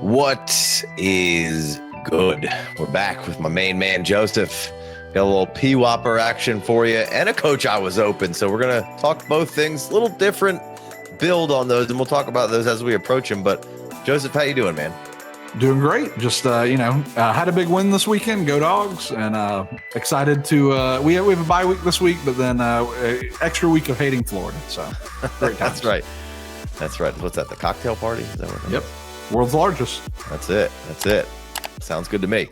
What is good? We're back with my main man, Joseph. Got a little PWOPR action for you and a coach I was open. So we're going to talk both things, a little different build on those, and we'll talk about those as we approach them. But Joseph, how you doing, man? Doing great. Just, had a big win this weekend. Go Dogs. And excited to, we have a bye week this week, but then extra week of hating Florida. So great times. That's right. What's that? The cocktail party? Is that what Yep. World's largest. That's it. Sounds good to me.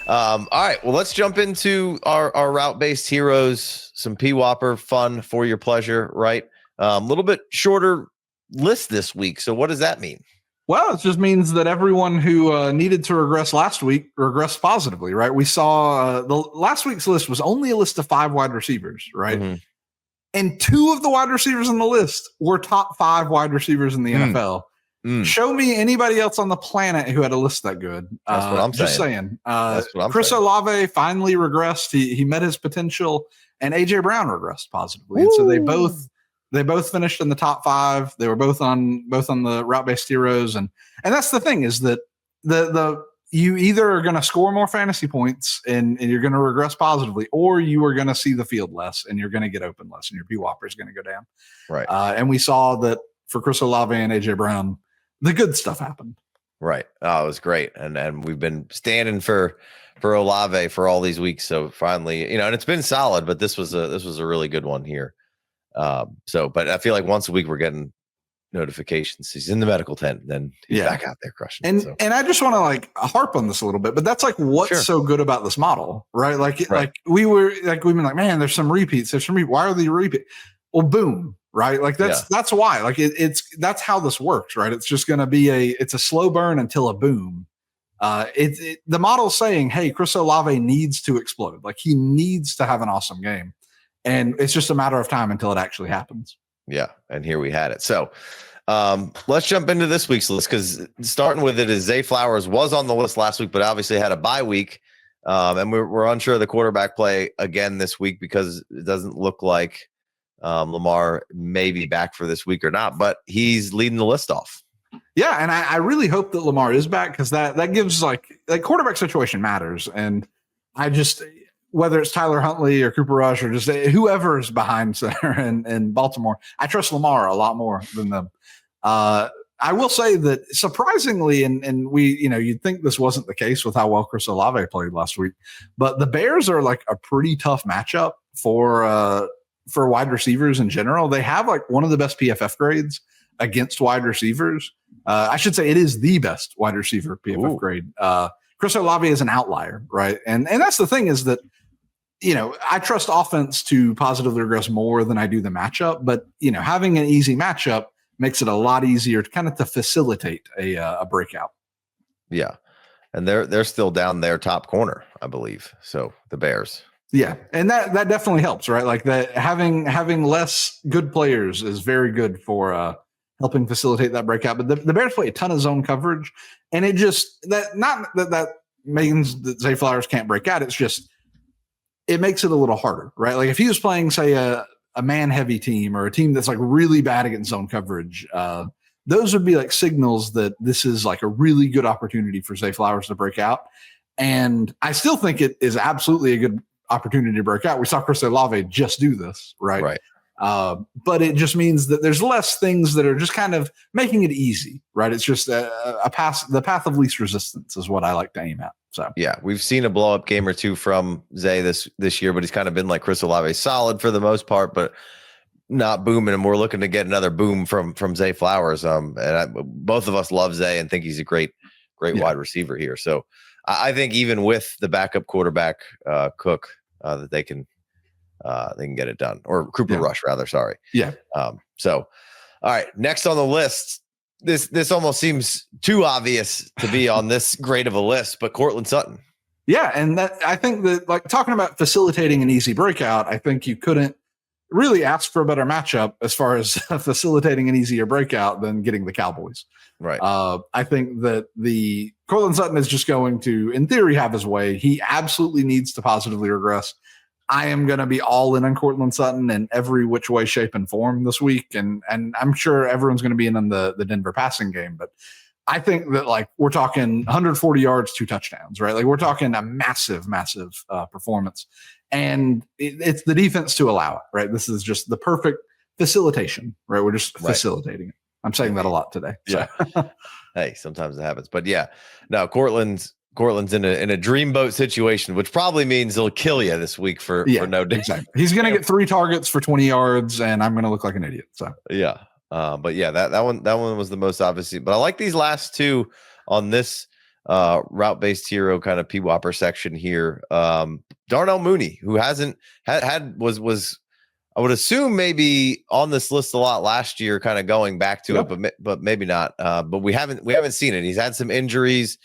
All right. Well, let's jump into our route-based heroes, some PWOPR fun for your pleasure, right? A little bit shorter list this week. So what does that mean? Well, it just means that everyone who needed to regress last week regressed positively, right? We saw the last week's list was only a list of 5 wide receivers, right? Mm-hmm. And 2 of the wide receivers on the list were top 5 wide receivers in the NFL. Show me anybody else on the planet who had a list that good. That's what I'm just saying. Chris Olave finally regressed. He met his potential, and AJ Brown regressed positively. And so they both finished in the top 5. They were both on the route-based heroes, and that's the thing is that you either are going to score more fantasy points and you're going to regress positively, or you are going to see the field less and you're going to get open less, and your PWOPR is going to go down. Right. And we saw that for Chris Olave and AJ Brown, the good stuff happened. Right. Oh, it was great. And we've been standing for Olave for all these weeks. So finally, and it's been solid, but this was a really good one here. But I feel like once a week we're getting notifications. He's in the medical tent, then he's back out there crushing. And I just want to harp on this a little bit, but that's what's so good about this model, right? We've been like, man, there's some repeats. Why are they repeat? Well, boom. Right. That's why, that's how this works. Right. It's just going to be it's a slow burn until a boom. The model's saying, hey, Chris Olave needs to explode. He needs to have an awesome game. And it's just a matter of time until it actually happens. Yeah. And here we had it. So let's jump into this week's list, because starting with it is Zay Flowers was on the list last week, but obviously had a bye week. And we're unsure of the quarterback play again this week, because it doesn't look like Lamar may be back for this week or not, but he's leading the list off. Yeah, and I really hope that Lamar is back, because that gives that quarterback situation matters. And I just, whether it's Tyler Huntley or Cooper Rush or just whoever is behind center in Baltimore, I trust Lamar a lot more than them. I will say that surprisingly, and we, you'd think this wasn't the case with how well Chris Olave played last week, but the Bears are a pretty tough matchup for wide receivers in general. They have one of the best PFF grades against wide receivers. I should say it is the best wide receiver PFF grade. Chris Olave is an outlier, right? And that's the thing is that, I trust offense to positively regress more than I do the matchup, but having an easy matchup makes it a lot easier to facilitate a breakout. Yeah. And they're still down their top corner, I believe. So the Bears. Yeah, and that definitely helps, right? That having less good players is very good for helping facilitate that breakout. But the Bears play a ton of zone coverage, and it just that means that Zay Flowers can't break out. It's just it makes it a little harder, right? If he was playing, say, a man-heavy team or a team that's really bad against zone coverage, those would be signals that this is a really good opportunity for Zay Flowers to break out. And I still think it is absolutely a good opportunity to break out. We saw Chris Olave just do this, right? Right. But it just means that there's less things that are just kind of making it easy, right? It's just the path of least resistance is what I like to aim at. So yeah, we've seen a blow up game or two from Zay this year, but he's kind of been like Chris Olave, solid for the most part, but not booming. And we're looking to get another boom from Zay Flowers. Both of us love Zay and think he's a great wide receiver here. So I think even with the backup quarterback Cook, that they can get it done, or Cooper Rush rather. Sorry. Yeah. So, all right. Next on the list, this almost seems too obvious to be on this great of a list, but Courtland Sutton. Yeah, and that I think that talking about facilitating an easy breakout, I think you couldn't really ask for a better matchup as far as facilitating an easier breakout than getting the Cowboys. Right. I think that the Courtland Sutton is just going to, in theory, have his way. He absolutely needs to positively regress. I am going to be all in on Courtland Sutton in every which way, shape, and form this week. And I'm sure everyone's going to be in on the Denver passing game. But I think that like we're talking 140 yards, 2 touchdowns, right? Like we're talking a massive, massive performance, and it's the defense to allow it, right? This is just the perfect facilitation, right? We're just facilitating it. I'm saying that a lot today. So. Yeah. Hey, sometimes it happens, but yeah, no, Courtland's in a dreamboat situation, which probably means he'll kill you this week for no day. Exactly. He's going to get 3 targets for 20 yards, and I'm going to look like an idiot. So yeah. But yeah, that one was the most obviously. But I like these last two on this route-based hero kind of PWOPR section here. Darnell Mooney, who hasn't was I would assume maybe on this list a lot last year, kind of going back to it, but maybe not. But we haven't seen it. He's had some injuries,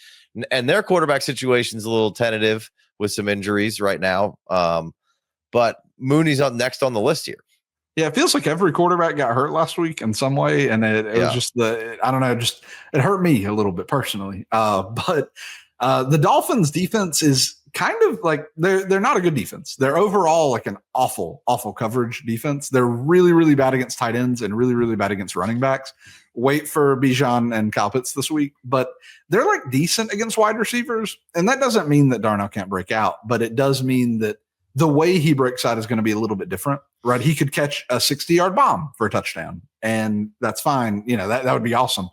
and their quarterback situation is a little tentative with some injuries right now. But Mooney's up next on the list here. Yeah, it feels like every quarterback got hurt last week in some way, and it was just I don't know, just it hurt me a little bit personally. But the Dolphins' defense is kind of like they're not a good defense. They're overall like an awful coverage defense. They're really, really bad against tight ends and really, really bad against running backs. Wait for Bijan and Kyle Pitts this week, but they're like decent against wide receivers, and that doesn't mean that Darnell can't break out, but it does mean that the way he breaks out is going to be a little bit different, right? He could catch a 60-yard bomb for a touchdown, and that's fine. You know, that would be awesome.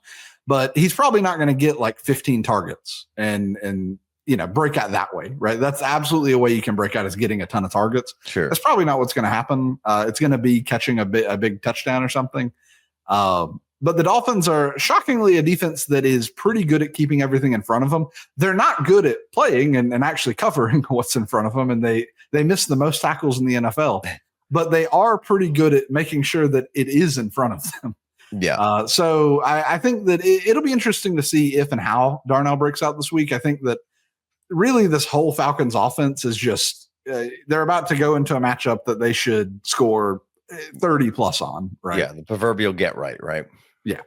But he's probably not going to get like 15 targets and you know, break out that way, right? That's absolutely a way you can break out, is getting a ton of targets. Sure. That's probably not what's going to happen. It's going to be catching a big touchdown or something. But the Dolphins are shockingly a defense that is pretty good at keeping everything in front of them. They're not good at playing and actually covering what's in front of them, and they miss the most tackles in the NFL. But they are pretty good at making sure that it is in front of them. Yeah. So I think that it'll be interesting to see if and how Darnell breaks out this week. I think that really this whole Falcons offense is just they're about to go into a matchup that they should score 30 plus on, right? Yeah, the proverbial get right? Yeah.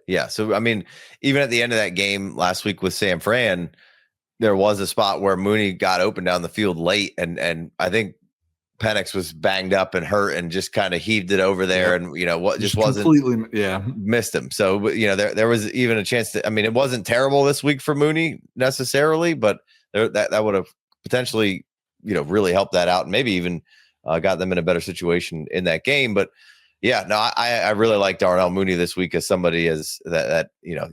Yeah. So, I mean, even at the end of that game last week with San Fran, there was a spot where Mooney got open down the field late, and I think Penix was banged up and hurt and just kind of heaved it over there, and you know what, just wasn't completely missed him. So you know there was even a chance to. I mean, it wasn't terrible this week for Mooney necessarily, but that would have potentially really helped that out and maybe even got them in a better situation in that game. But yeah, no, I really like Darnell Mooney this week as somebody as that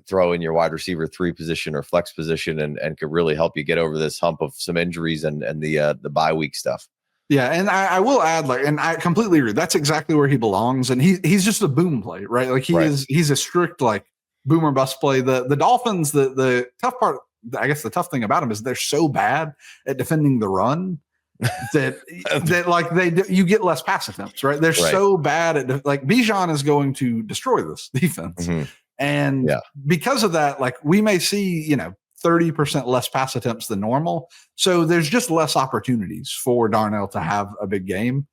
throw in your wide receiver 3 position or flex position and could really help you get over this hump of some injuries and the bye week stuff. Yeah, and I will add, and I completely agree. That's exactly where he belongs, and he's just a boom play, right? Like he's a strict like boom or bust play. The Dolphins, the tough part, I guess the tough thing about them is they're so bad at defending the run that like you get less pass attempts, right? They're so bad at like Bijan is going to destroy this defense, and because of that, like we may see 30% less pass attempts than normal. So there's just less opportunities for Darnell to have a big game.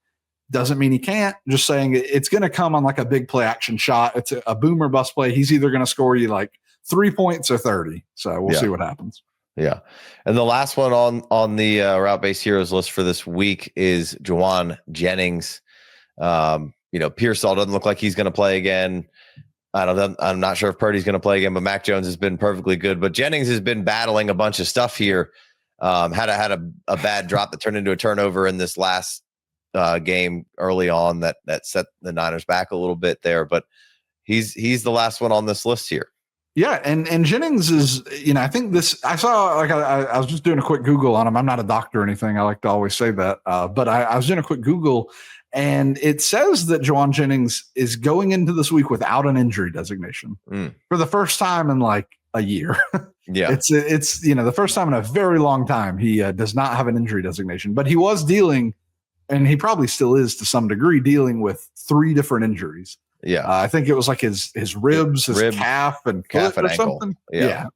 Doesn't mean he can't. Just saying it's going to come on like a big play action shot. It's a boom or bust play. He's either going to score you like 3 points or 30. So we'll see what happens. Yeah. And the last one on the route-based heroes list for this week is Jauan Jennings. Pearsall doesn't look like he's going to play again. I'm not sure if Purdy's going to play again, but Mac Jones has been perfectly good. But Jennings has been battling a bunch of stuff here. Had a bad drop that turned into a turnover in this last game early on that set the Niners back a little bit there. But he's the last one on this list here. Yeah, and Jennings is, I think this, I saw, like, I was just doing a quick Google on him. I'm not a doctor or anything. I like to always say that. But I was doing a quick Google, and it says that Jauan Jennings is going into this week without an injury designation for the first time in like a year. Yeah. It's the first time in a very long time he does not have an injury designation, but he was dealing, and he probably still is to some degree, dealing with 3 different injuries. Yeah. I think it was like his ribs, his calf and ankle. Something. Yeah.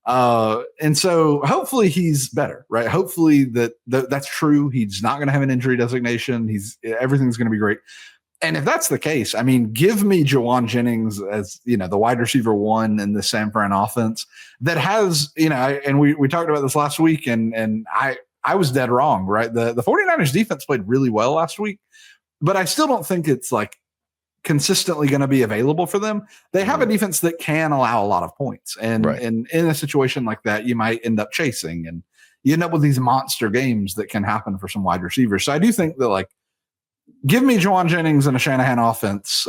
And so hopefully he's better, right? Hopefully that's true. He's not going to have an injury designation. Everything's going to be great. And if that's the case, I mean, give me Jauan Jennings as, the wide receiver 1 in the San Fran offense that has, and we talked about this last week and I was dead wrong, right? The 49ers defense played really well last week, but I still don't think it's like consistently going to be available for them. They have a defense that can allow a lot of points. And in a situation like that, you might end up chasing, and you end up with these monster games that can happen for some wide receivers. So I do think that, like, give me Juwan Jennings and a Shanahan offense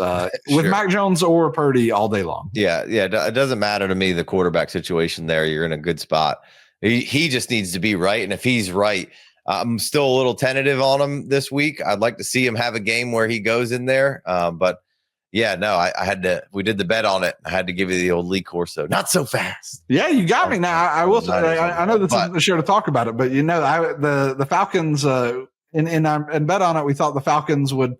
with Mac Jones or Purdy all day long. Yeah. It doesn't matter to me, the quarterback situation there. You're in a good spot. He just needs to be right. And if he's right, I'm still a little tentative on him this week. I'd like to see him have a game where he goes in there. But yeah, no, I had to, we did the bet on it. I had to give you the old Lee Corso. Not so fast. Yeah, you got me. Now I will say, I know this isn't the show to talk about it, but you know, the Falcons, and bet on it, we thought the Falcons would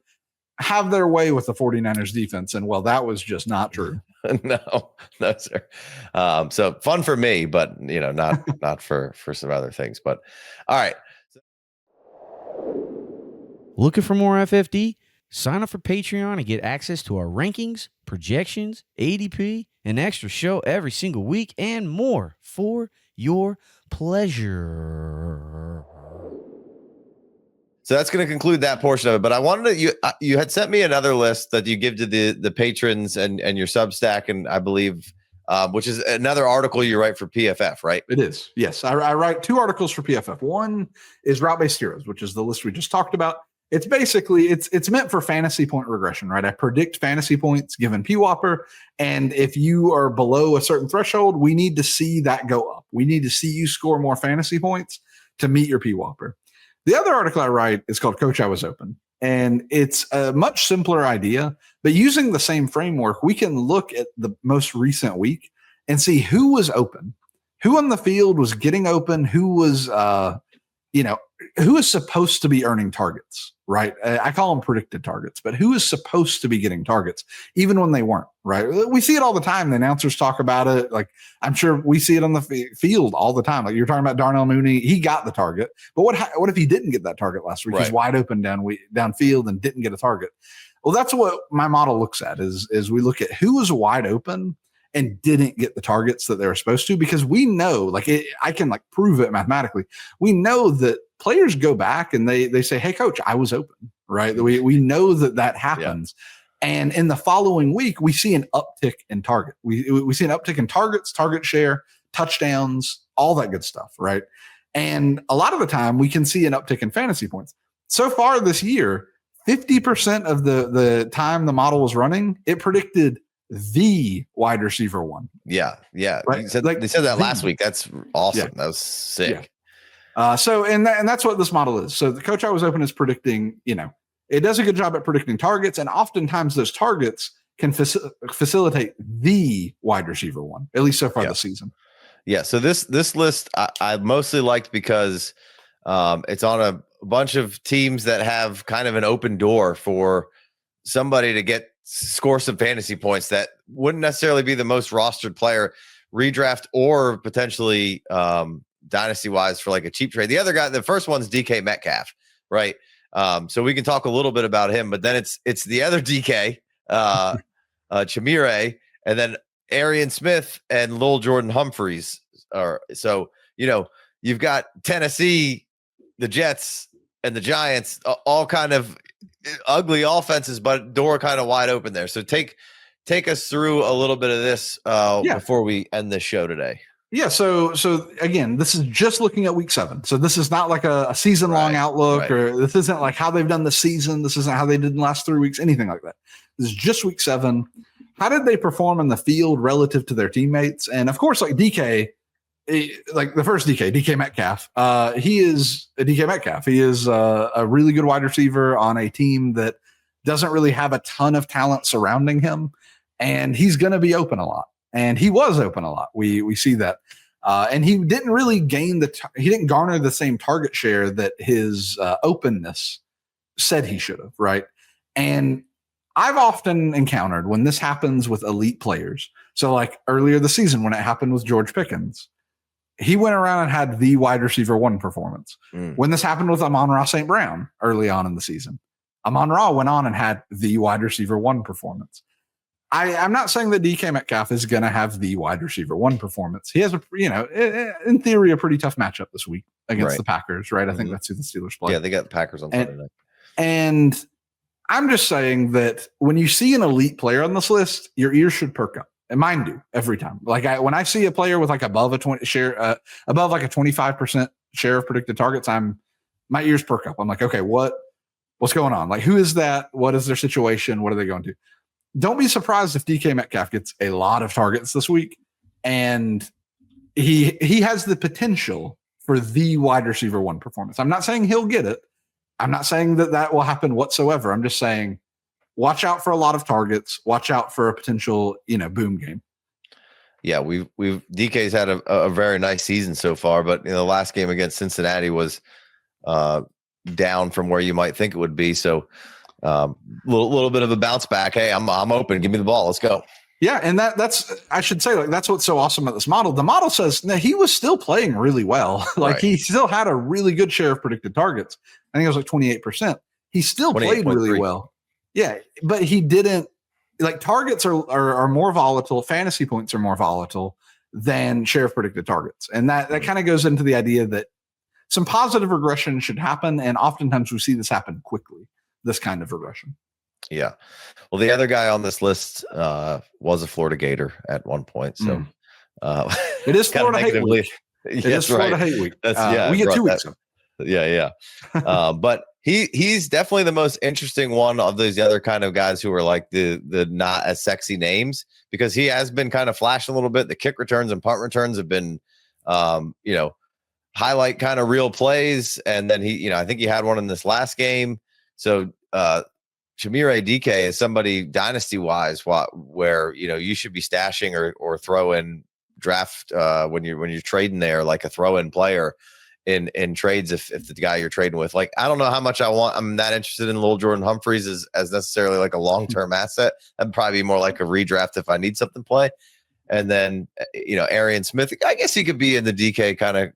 have their way with the 49ers defense. And well, that was just not true. No, sir. So fun for me, but you know, not for some other things. But all right. Looking for more FFD? Sign up for Patreon and get access to our rankings, projections, ADP, an extra show every single week, and more for your pleasure. So that's going to conclude that portion of it. But I wanted to, you had sent me another list that you give to the patrons and your Substack, and I believe, which is another article you write for PFF, right? It is. Yes. I write 2 articles for PFF. One is route-based heroes, which is the list we just talked about. It's basically, it's meant for fantasy point regression, right? I predict fantasy points given PWOPR. And if you are below a certain threshold, we need to see that go up. We need to see you score more fantasy points to meet your PWOPR. The other article I write is called Coach, I Was Open. And it's a much simpler idea, but using the same framework, we can look at the most recent week and see who was open, who on the field was getting open, who was, who is supposed to be earning targets, right? I call them predicted targets, but who is supposed to be getting targets, even when they weren't, right? We see it all the time. The announcers talk about it. Like, I'm sure we see it on the field all the time. Like, you're talking about Darnell Mooney. He got the target, but what if he didn't get that target last week? Right. He's wide open downfield and didn't get a target. Well, that's what my model looks at is we look at who was wide open and didn't get the targets that they were supposed to, because we know, I can prove it mathematically. We know that players go back and they say, hey, coach, I was open, right? We know that happens. Yeah. And in the following week, we see an uptick in target. We see an uptick in targets, target share, touchdowns, all that good stuff, right? And a lot of the time we can see an uptick in fantasy points. So far this year, 50% of the time the model was running, it predicted the wide receiver one. Yeah. Right? They said that last week. That's awesome. Yeah. That was sick. Yeah. And that's what this model is. So the Coach, I Was Open is predicting, it does a good job at predicting targets, and oftentimes those targets can facilitate the wide receiver one, at least so far this season. Yeah. So this list I mostly liked because it's on a bunch of teams that have kind of an open door for somebody to score some fantasy points that wouldn't necessarily be the most rostered player, redraft or potentially dynasty wise for a cheap trade. The other guy, the first one's DK Metcalf, right? So we can talk a little bit about him, but then it's the other DK, Chamire, and then Arian Smith and Lil Jordan Humphreys. So you've got Tennessee, the Jets, and the Giants, all kind of ugly offenses, but door kind of wide open there. So take us through a little bit of this before we end this show today. Yeah. So again, this is just looking at week 7. So this is not like a season long outlook, or this isn't like how they've done the season. This isn't how they did in the last 3 weeks, anything like that. This is just week 7. How did they perform in the field relative to their teammates? And of course, DK, the first DK Metcalf, he is a DK Metcalf. He is a really good wide receiver on a team that doesn't really have a ton of talent surrounding him, and he's going to be open a lot. And he was open a lot. We see that, and he didn't really he didn't garner the same target share that his openness said he should have, right? And I've often encountered when this happens with elite players. So earlier this season when it happened with George Pickens, he went around and had the wide receiver 1 performance. When this happened with Amon-Ra St. Brown early on in the season, Amon-Ra went on and had the wide receiver 1 performance. I'm not saying that DK Metcalf is going to have the wide receiver 1 performance. He has in theory, a pretty tough matchup this week against the Packers, right? I think that's who the Steelers play. Yeah, they got the Packers on Sunday night. And I'm just saying that when you see an elite player on this list, your ears should perk up. And mine do every time. Like when I see a player with like above a 20 share, above like a 25% share of predicted targets, my ears perk up. I'm like, okay, what's going on? Like, who is that? What is their situation? What are they going to do? Don't be surprised if DK Metcalf gets a lot of targets this week. And he has the potential for the wide receiver 1 performance. I'm not saying he'll get it. I'm not saying that will happen whatsoever. I'm just saying, watch out for a lot of targets. Watch out for a potential, boom game. Yeah, we've DK's had a very nice season so far, but the last game against Cincinnati was down from where you might think it would be. So little bit of a bounce back. Hey, I'm open. Give me the ball. Let's go. Yeah, and that's I should say, like, that's what's so awesome about this model. The model says that he was still playing really well. Like, he still had a really good share of predicted targets. I think it was like 28%. He still played really well. Yeah, but he didn't, like, targets are more volatile. Fantasy points are more volatile than share of predicted targets. And that kind of goes into the idea that some positive regression should happen. And oftentimes we see this happen quickly, this kind of regression. Yeah. Well, the other guy on this list was a Florida Gator at one point. So it is Florida Hate Week. It is Florida Hate Week. We get 2 weeks. Yeah. But he's definitely the most interesting one of those other kind of guys who are like the not as sexy names, because he has been kind of flashing a little bit. The kick returns and punt returns have been, highlight kind of real plays. And then I think he had one in this last game. So, Shamire DK is somebody dynasty wise where you should be stashing or throw in draft when you're trading there, like a throw in player in trades if the guy you're trading with. Like, I don't know how much I'm not interested in Lil Jordan Humphreys as necessarily like a long-term asset. I'd probably be more like a redraft if I need something to play. And then Arian Smith, I guess he could be in the DK kind of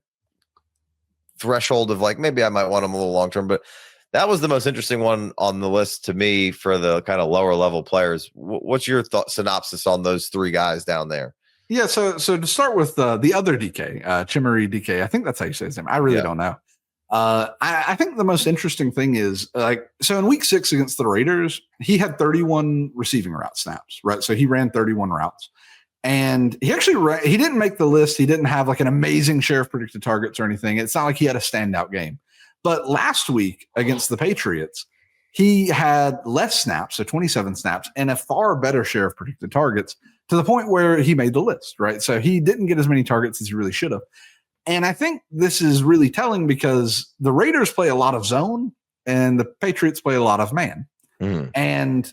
threshold of like, maybe I might want him a little long-term, but that was the most interesting one on the list to me for the kind of lower level players. What's your synopsis on those 3 guys down there? Yeah, so to start with the other DK, Chimere DK, I think that's how you say his name. I really don't know. I think the most interesting thing is, so in week 6 against the Raiders, he had 31 receiving route snaps, right? So he ran 31 routes. And he actually he didn't make the list. He didn't have like an amazing share of predicted targets or anything. It's not like he had a standout game. But last week against the Patriots, he had less snaps, so 27 snaps, and a far better share of predicted targets, to the point where he made the list, right? So he didn't get as many targets as he really should have. And I think this is really telling because the Raiders play a lot of zone and the Patriots play a lot of man. And,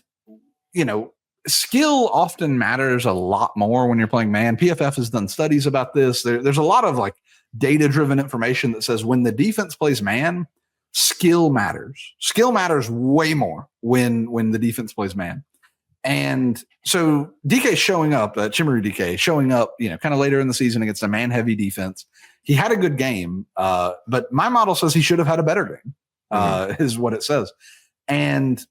skill often matters a lot more when you're playing man. PFF has done studies about this. There's a lot of like data-driven information that says when the defense plays man, skill matters. Skill matters way more when the defense plays man. And so DK showing up, Chimere DK showing up, kind of later in the season against a man-heavy defense. He had a good game, but my model says he should have had a better game, is what it says. And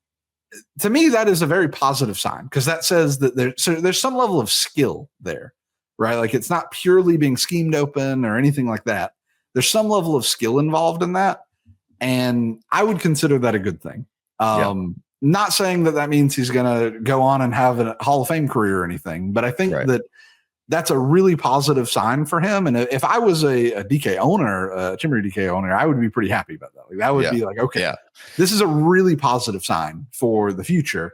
to me, that is a very positive sign, because that says that there's some level of skill there, right? Like, it's not purely being schemed open or anything like that. There's some level of skill involved in that. And I would consider that a good thing. Not saying that means he's going to go on and have a Hall of Fame career or anything, but I think that that's a really positive sign for him. And if I was a DK owner, a Chimere DK owner, I would be pretty happy about that. Like, that would be like, okay, this is a really positive sign for the future.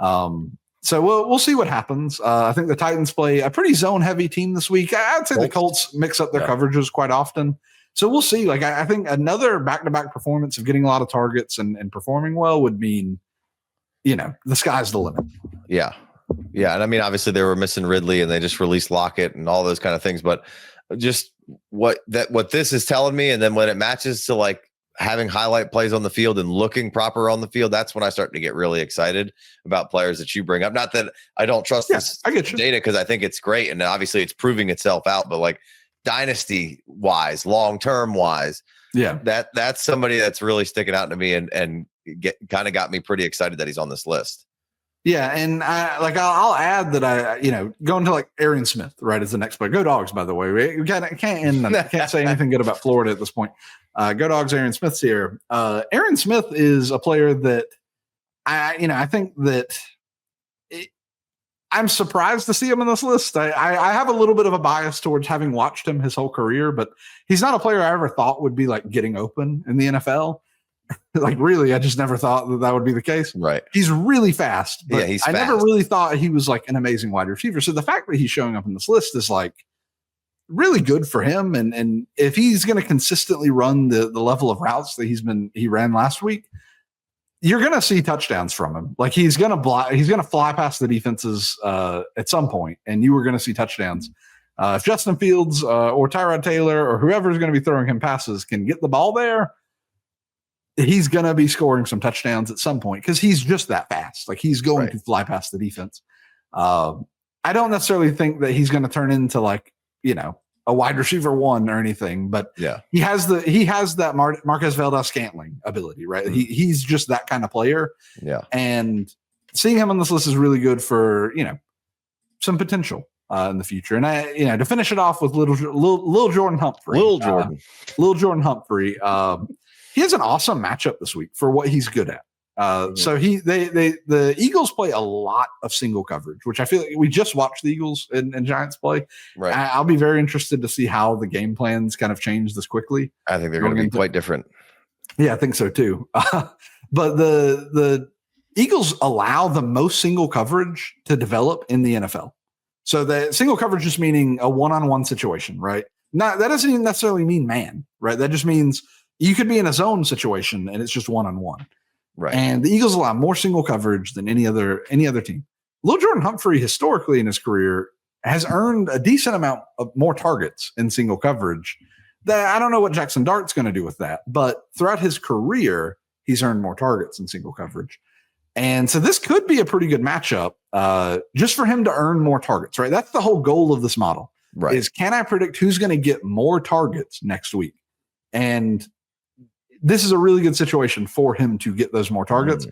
So we'll see what happens. I think the Titans play a pretty zone heavy team this week. I'd say the Colts mix up their coverages quite often. So we'll see. Like, I think another back-to-back performance of getting a lot of targets and performing well would mean, the sky's the limit. Yeah. Yeah. And I mean, obviously they were missing Ridley and they just released Lockett and all those kind of things, but just what this is telling me. And then when it matches to like having highlight plays on the field and looking proper on the field, that's when I start to get really excited about players that you bring up. Not that I don't trust this data, because I think it's great. And obviously it's proving itself out, but like dynasty wise, long-term wise, that's somebody that's really sticking out to me and kind of got me pretty excited that he's on this list. Yeah, and I'll add that going to like Arian Smith, right, as the next player. Go Dogs, by the way. We can't say anything good about Florida at this point. Go Dogs, Arian Smith's here. Arian Smith is a player that I think that I'm surprised to see him on this list. I have a little bit of a bias towards having watched him his whole career, but he's not a player I ever thought would be like getting open in the NFL. Like really, I just never thought that would be the case. Right. He's really fast, but he's I fast. never really thought he was like an amazing wide receiver. So the fact that he's showing up in this list is like really good for him. And if he's going to consistently run the level of routes that he ran last week, you're going to see touchdowns from him. Like he's going to fly past the defenses at some point, and you were going to see touchdowns. If Justin Fields or Tyrod Taylor or whoever is going to be throwing him passes can get the ball there, he's going to be scoring some touchdowns at some point because he's just that fast. Like he's going to fly past the defense. I don't necessarily think that he's going to turn into like, a wide receiver one or anything, but he has that Marquez Valdes-Scantling ability, right? Mm-hmm. He's just that kind of player. Yeah. And seeing him on this list is really good for, some potential in the future. And to finish it off with little Jordan Humphrey. Little Jordan Humphrey. He has an awesome matchup this week for what he's good at. So the Eagles play a lot of single coverage, which I feel like we just watched the Eagles and Giants play. Right. I'll be very interested to see how the game plans kind of change this quickly. I think they're going to be quite different. Yeah, I think so too. But the Eagles allow the most single coverage to develop in the NFL. So the single coverage just meaning a one-on-one situation, right? That doesn't even necessarily mean man, right? That just means you could be in a zone situation and it's just one-on-one. Right. And the Eagles allow more single coverage than any other team. Lil Jordan Humphrey historically in his career has earned a decent amount of more targets in single coverage. That I don't know what Jackson Dart's going to do with that, but throughout his career, he's earned more targets in single coverage. And so this could be a pretty good matchup just for him to earn more targets, right? That's the whole goal of this model, right? Is can I predict who's going to get more targets next week? And this is a really good situation for him to get those more targets.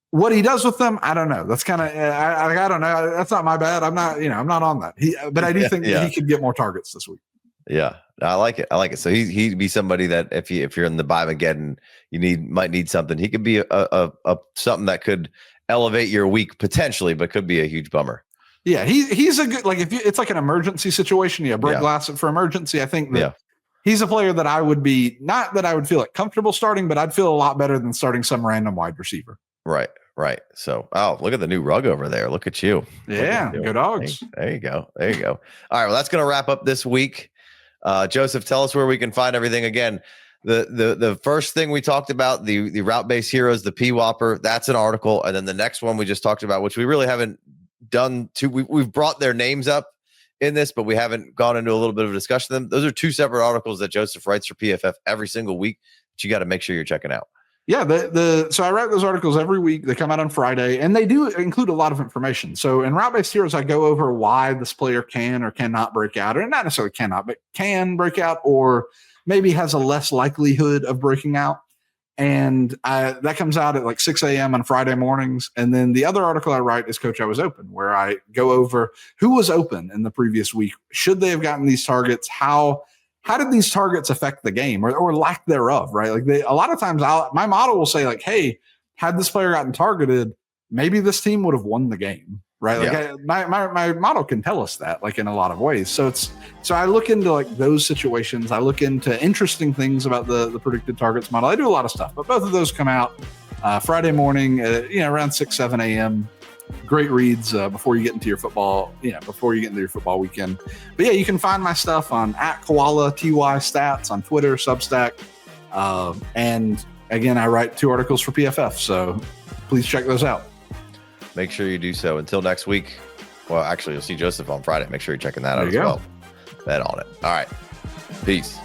What he does with them, I don't know. That's kind of I don't know. That's not my bad. I'm not on that. But I do think that he could get more targets this week. Yeah, I like it. So he'd be somebody that if you're in the Bimageddon, might need something. He could be a something that could elevate your week potentially, but could be a huge bummer. Yeah, he's a good it's like an emergency situation. Yeah, break glass for emergency. I think that he's a player that I would be not that I would feel like comfortable starting, but I'd feel a lot better than starting some random wide receiver. Right. So, look at the new rug over there. Look at you. Yeah, go Dogs. There you go. All right, well, that's going to wrap up this week. Joseph, tell us where we can find everything again. The first thing we talked about, the route-based heroes, the PWOPR, that's an article. And then the next one we just talked about, which we really haven't done we've brought their names up in this, but we haven't gone into a little bit of a discussion of them. Those are two separate articles that Joseph writes for PFF every single week, but you got to make sure you're checking out. Yeah, so I write those articles every week. They come out on Friday, and they do include a lot of information. So in Route-Based Heroes, I go over why this player can or cannot break out, or not necessarily cannot, but can break out, or maybe has a less likelihood of breaking out. And that comes out at like 6 a.m. on Friday mornings. And then the other article I write is Coach, I Was Open, where I go over who was open in the previous week. Should they have gotten these targets? How did these targets affect the game or lack thereof, right? Like a lot of times my model will say like, hey, had this player gotten targeted, maybe this team would have won the game, right? Like my model can tell us that like in a lot of ways. So I look into like those situations. I look into interesting things about the predicted targets model. I do a lot of stuff, but both of those come out Friday morning, around 6, 7 a.m. Great reads before you get into your football, before you get into your football weekend. But yeah, you can find my stuff on @Koala TY Stats on Twitter, Substack. And again, I write 2 articles for PFF. So please check those out. Make sure you do so. Until next week. Well, actually, you'll see Joseph on Friday. Make sure you're checking that out as well. Bet on it. All right. Peace.